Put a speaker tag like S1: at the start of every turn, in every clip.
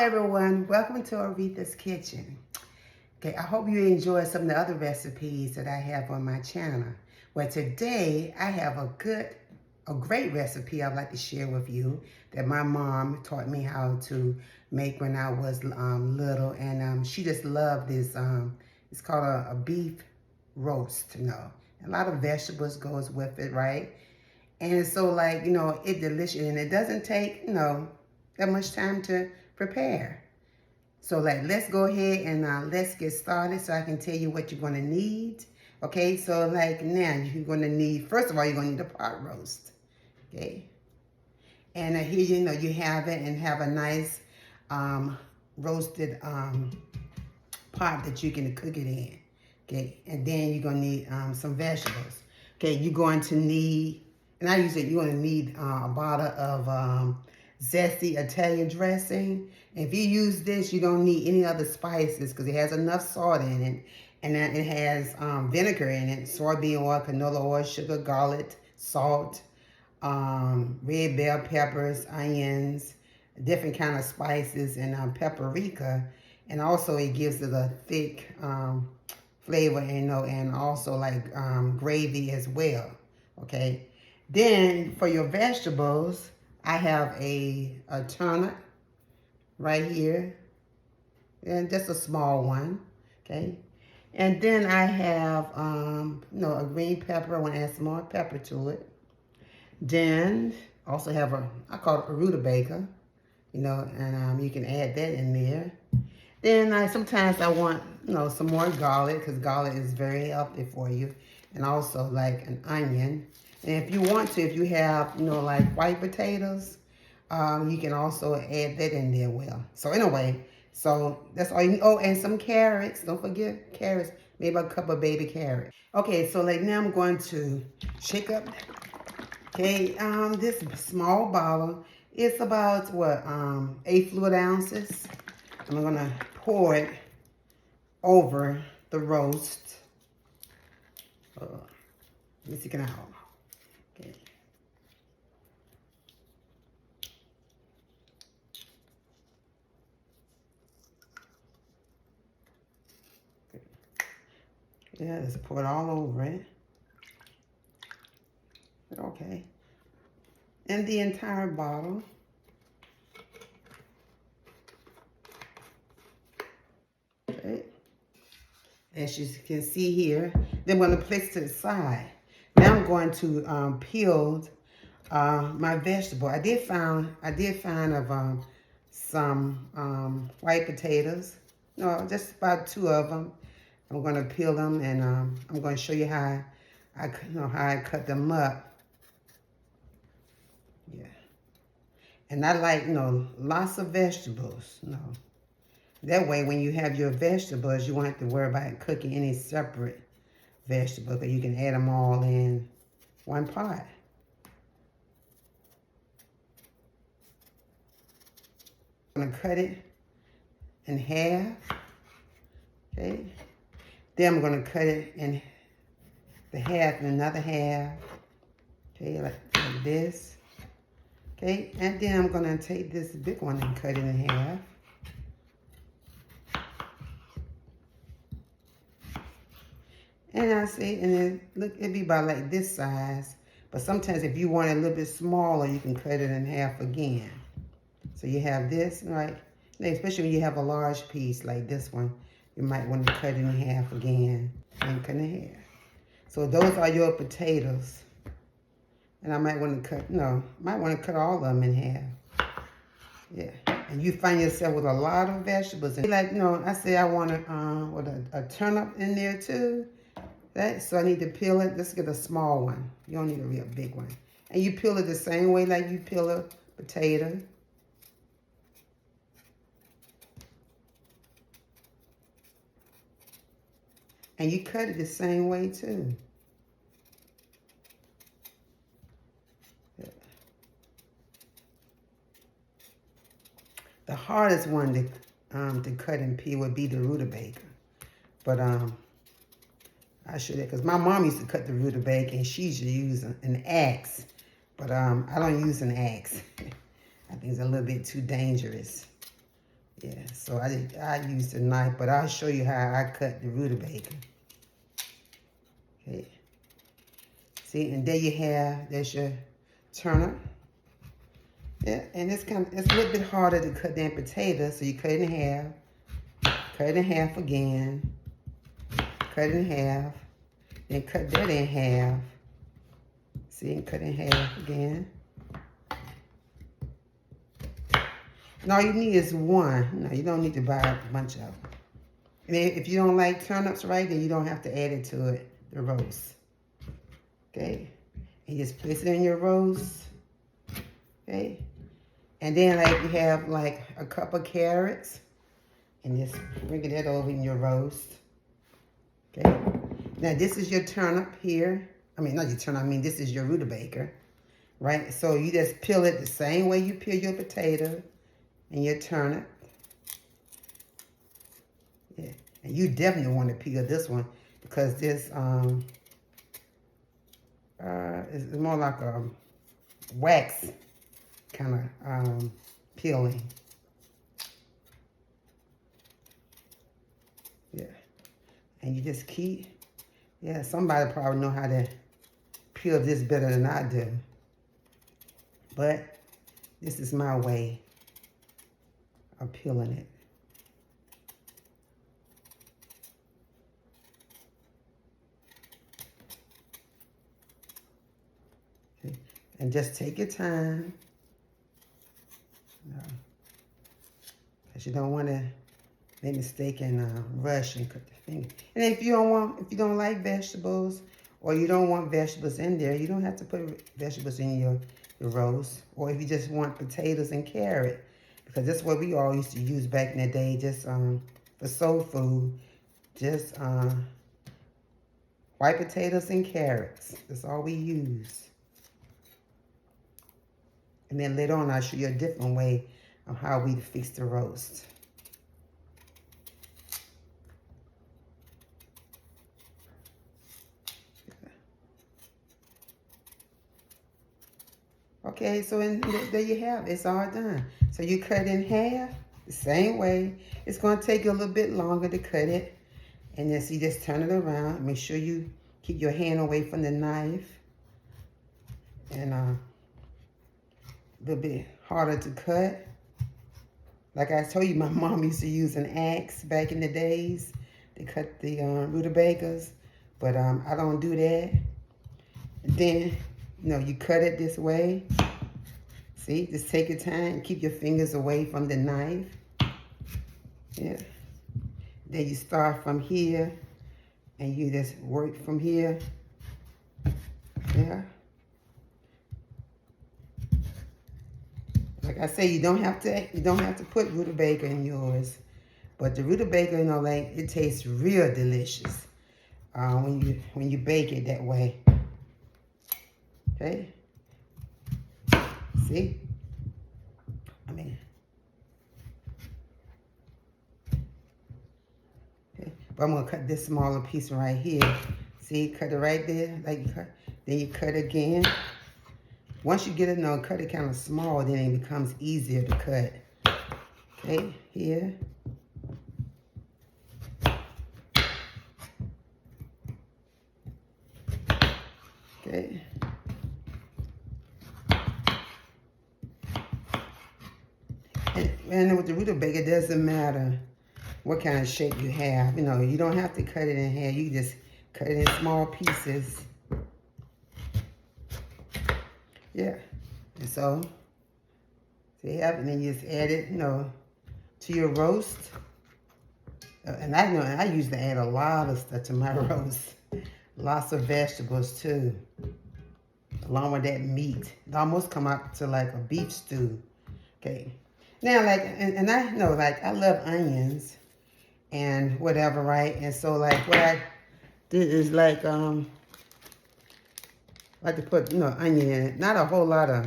S1: everyone, welcome to Oretha's Kitchen. Okay, I hope you enjoy some of the other recipes that I have on my channel. Well, today I have a great recipe I'd like to share with you that my mom taught me how to make when I was little, and she just loved this. It's called a beef roast. A lot of vegetables goes with it, right? And it's so it's delicious, and it doesn't take that much time to prepare. So let's go ahead and let's get started so I can tell you what you're going to need. Okay, so now you're going to need, first of all, you're going to need a pot roast. Okay, and here you have it, and have a nice roasted pot that you can cook it in. Okay, and then you're going to need some vegetables. Okay, you're going to need, and I use it, you're going to need a bottle of Zesty Italian dressing. And if you use this, you don't need any other spices because it has enough salt in it. And then it has vinegar in it, soybean oil, canola oil, sugar, garlic, salt, red bell peppers, onions, different kind of spices, and paprika. And also it gives it a thick flavor, and also gravy as well. Okay. Then for your vegetables, I have a turnip right here, and just a small one, okay? And then I have, a green pepper. I want to add some more pepper to it. Then also have I call it a rutabaga, and you can add that in there. Then sometimes I want, some more garlic, because garlic is very healthy for you, and also an onion. And if you want to, if you have, white potatoes, you can also add that in there well. So anyway, so that's all you need. Oh, and some carrots. Don't forget carrots. Maybe a couple of baby carrots. Okay, so now I'm going to shake up. Okay, this small bottle, it's about, 8 fluid ounces. I'm going to pour it over the roast. Let me see, can I hold? Okay. Yeah, just pour it all over it. Okay. And the entire bottle. Okay. As you can see here, then I'm going to place it to the side. Now I'm going to peel my vegetable. I did find of some white potatoes. No, just about 2 of them. I'm going to peel them, and I'm going to show you how I cut them up. Yeah, and I like lots of vegetables. That way, when you have your vegetables, you won't have to worry about cooking any separate vegetables, because you can add them all in one pot. I'm going to cut it in half. Okay. Then I'm going to cut it in the half and another half. Okay, like this. Okay, and then I'm going to take this big one and cut it in half. And I see, and then look, it'd be about like this size. But sometimes if you want it a little bit smaller, you can cut it in half again. So you have this, right? Especially when you have a large piece like this one, you might want to cut it in half again and cut it in half. So those are your potatoes. And I might want to cut all of them in half. Yeah. And you find yourself with a lot of vegetables. And I say I want a turnip in there too. So I need to peel it. Let's get a small one. You don't need a real big one. And you peel it the same way like you peel a potato. And you cut it the same way too. The hardest one to cut and peel would be the rutabaga. But I should have, because my mom used to cut the rutabaga, and she used to use an axe. But I don't use an axe. I think it's a little bit too dangerous. Yeah, so I used a knife, but I'll show you how I cut the rutabaga. Okay. See, and there you have, there's your turnip. Yeah, and it's a little bit harder to cut than potatoes, so you cut it in half, cut it in half again, cut it in half, then cut that in half. See, and cut it in half again. And all you need is one. No, you don't need to buy a bunch of them. And if you don't like turnips right, then you don't have to add it to it, the roast. Okay? And just place it in your roast. Okay? And then like you have like a cup of carrots. And just bring that over in your roast. Okay? Now this is your turnip here. I mean, not your turnip, I mean this is your rutabaga. Right? So you just peel it the same way you peel your potato and your turnip. Yeah. And you definitely want to peel this one because this is more like a wax kind of peeling. Yeah. And you just keep, yeah, somebody probably know how to peel this better than I do. But this is my way of peeling it. Okay. And just take your time. Because you don't want to make a mistake and rush and cut the finger. And if you don't like vegetables or you don't want vegetables in there, you don't have to put vegetables in your roast. Or if you just want potatoes and carrot, because that's what we all used to use back in the day, just for soul food, just white potatoes and carrots. That's all we use. And then later on, I'll show you a different way of how we fix the roast. Okay, so there you have it. It's all done. So you cut in half the same way. It's going to take you a little bit longer to cut it. And then so you just turn it around. Make sure you keep your hand away from the knife. And a little bit harder to cut. Like I told you, my mom used to use an axe back in the days to cut the rutabagas. But I don't do that. And then, you know, you cut it this way. See, just take your time. Keep your fingers away from the knife. Yeah. Then you start from here. And you just work from here. Yeah. Like I say, you don't have to put rutabaga in yours. But the rutabaga, you know, like it tastes real delicious when you bake it that way. Okay. See? I mean. Okay. But I'm gonna cut this smaller piece right here. See, cut it right there, like you cut. Then you cut again. Once you get it, no, cut it kind of small, then it becomes easier to cut. Okay, here. Okay. And with the rutabaga, it doesn't matter what kind of shape you have. You know, you don't have to cut it in half. You just cut it in small pieces. Yeah. And so you have it, and then you just add it, you know, to your roast. And I know I usually add a lot of stuff to my roast. Lots of vegetables too. Along with that meat. It almost come out to like a beef stew. Okay. Now, like, and I know, like, I love onions and whatever, right? And so, like, what I did is, like to put, you know, onion in it. Not a whole lot of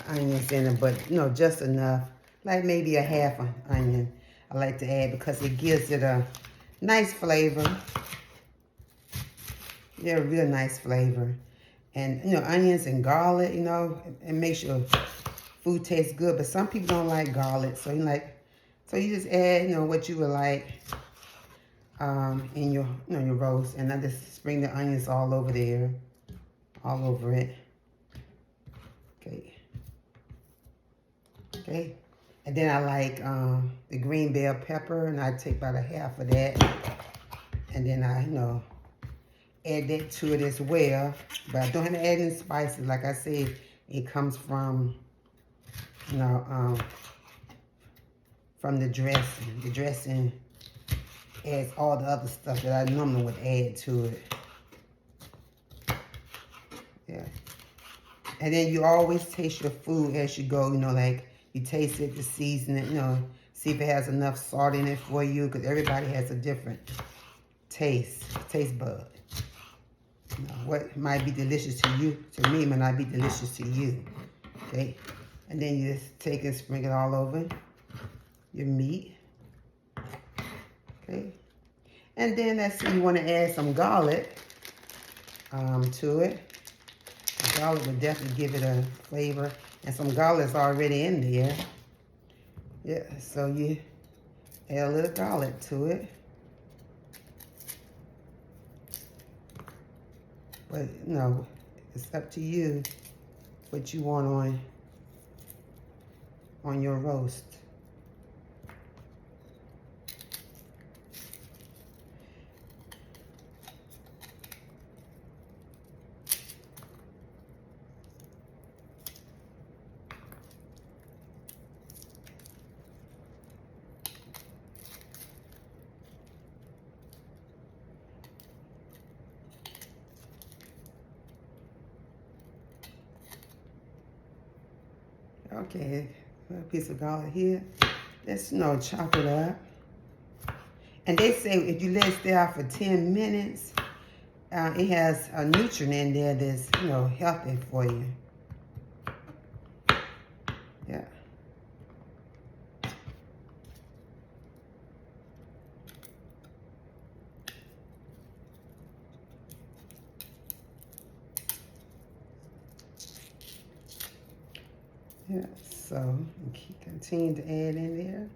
S1: onions in it, but, you know, just enough. Like, maybe a half an onion I like to add because it gives it a nice flavor. Yeah, real nice flavor. And, you know, onions and garlic, you know, it makes your food tastes good, but some people don't like garlic, so you like So you just add, what you would like in your, your roast. And I just sprinkle the onions all over there, all over it. Okay. Okay. And then I like the green bell pepper, and I take about a half of that. And then I, add that to it as well. But I don't have to add any spices. Like I said, it comes from, from the dressing. The dressing adds all the other stuff that I normally would add to it. Yeah. And then you always taste your food as you go, like you taste it, to season it, see if it has enough salt in it for you, because everybody has a different taste bud. What might be delicious to you, to me, might not be delicious to you. Okay? And then you just take and sprinkle it all over your meat. Okay? And then let's see, you want to add some garlic to it. The garlic will definitely give it a flavor. And some garlic is already in there. Yeah, so you add a little garlic to it. But, it's up to you what you want on your roast. Okay, a piece of garlic here. Let's, chop it up. And they say if you let it stay out for 10 minutes, it has a nutrient in there that's, healthy for you. Yeah. Yeah, so continue to add in there.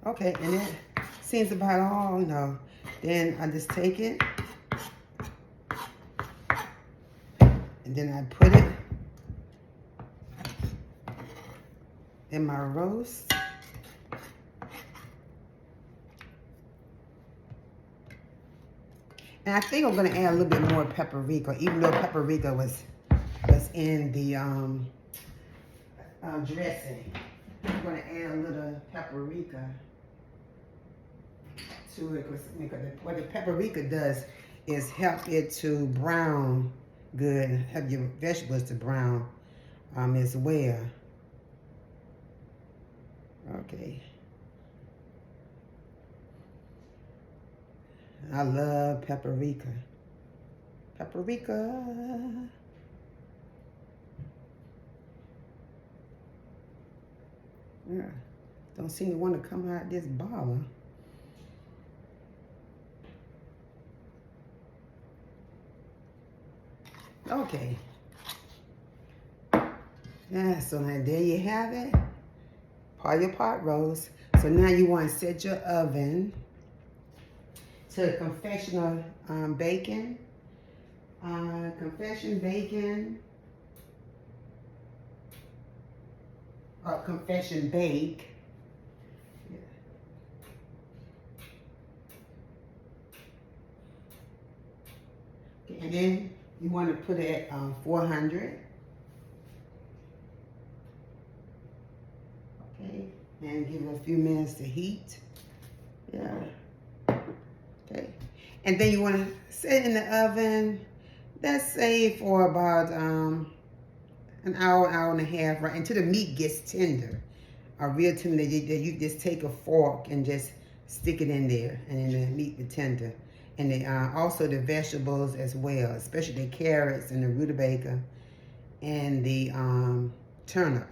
S1: Okay, and that seems about all, Then I just take it, and then I put it in my roast. And I think I'm going to add a little bit more paprika, even though paprika was in the dressing. I'm going to add a little paprika to it, because what the paprika does is help it to brown good, help your vegetables to brown as well. Okay. I love paprika. Paprika. Yeah. Don't seem to want to come out this bottle. Okay. Yeah, so now there you have it. Part your pot roast. So now you want to set your oven to confectional bacon. Confection bacon. Or confection bake. Yeah. Okay, and then you want to put it at 400. Okay, and give it a few minutes to heat. Yeah. Okay, and then you want to set it in the oven, let's say for about an hour, hour and a half, right, until the meat gets tender, real tender. That you just take a fork and just stick it in there, and then the meat be tender. and also the vegetables as well, especially the carrots and the rutabaga and the turnip.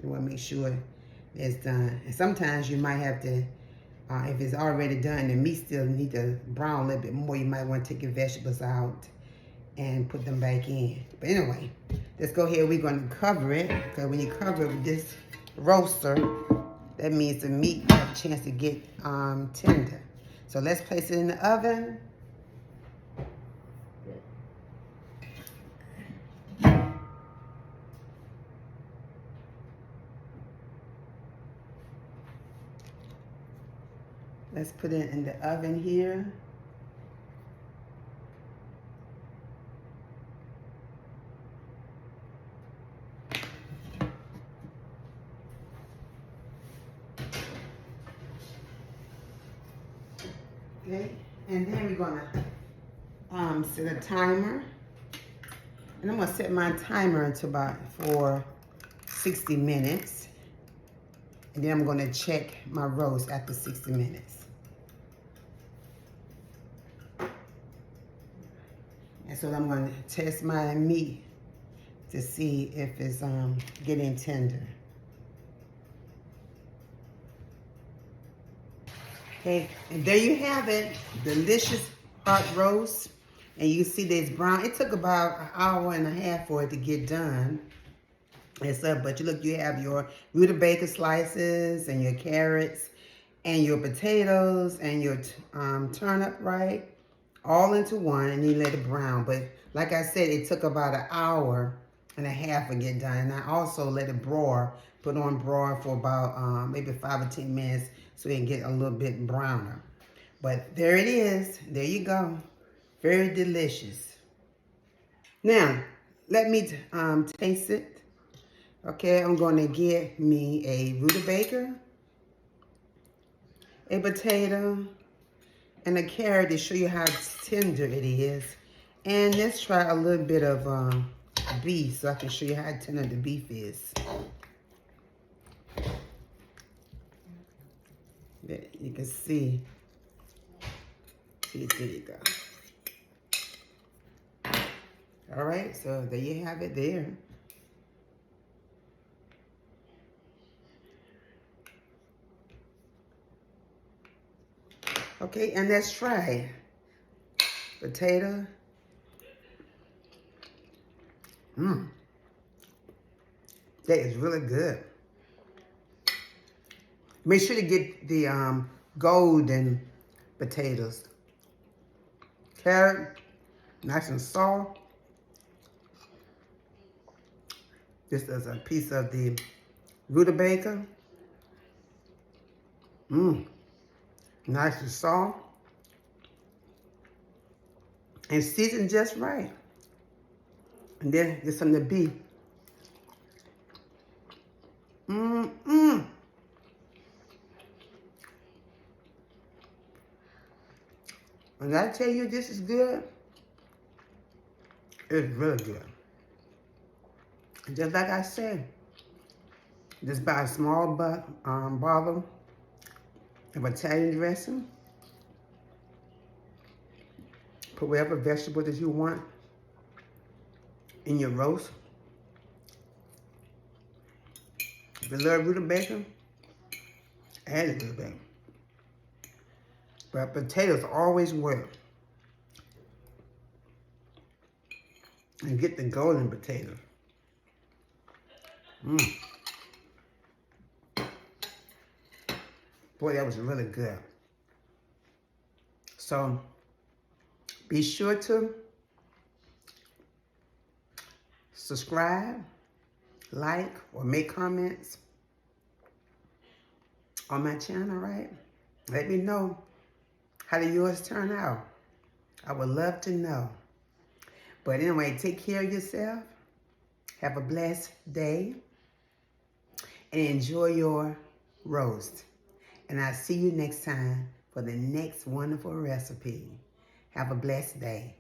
S1: You want to make sure it's done. And sometimes you might have to, if it's already done, the meat still need to brown a little bit more. You might want to take your vegetables out and put them back in. But anyway, let's go ahead. We're going to cover it, because when you cover it with this roaster, that means the meat have a chance to get tender. So let's place it in the oven. Let's put it in the oven here. Okay, and then we're gonna set a timer, and I'm gonna set my timer to about for 60 minutes, and then I'm gonna check my roast after 60 minutes. And so I'm gonna test my meat to see if it's getting tender. Okay, and there you have it, delicious hot roast. And you see that it's brown. It took about an hour and a half for it to get done. But you look, you have your rutabaga slices and your carrots and your potatoes and your turnip, right? All into one, and you let it brown. But like I said, it took about an hour and a half to get done. And I also let it broil, put on broil for about maybe 5 or 10 minutes so it can get a little bit browner. But there it is. There you go. Very delicious. Now, let me taste it. Okay, I'm going to get me a rutabaga, a potato, and a carrot to show you how tender it is. And let's try a little bit of beef so I can show you how tender the beef is. You can see. There you go. All right, so there you have it there. Okay, and let's try potato. That is really good. Make sure to get the golden potatoes. Carrot, nice and soft. This is a piece of the rutabaga. Nice and soft. And seasoned just right. And then get some of the beef. When I tell you this is good, it's really good. Just like I said, just buy a small bottle of Italian dressing. Put whatever vegetable that you want in your roast. If you love rutabaga, add a little bit. But potatoes always work. And get the golden potatoes. Boy, that was really good. So, be sure to subscribe, like, or make comments on my channel, right? Let me know how did yours turn out. I would love to know. But anyway, take care of yourself. Have a blessed day. And enjoy your roast. And I'll see you next time for the next wonderful recipe. Have a blessed day.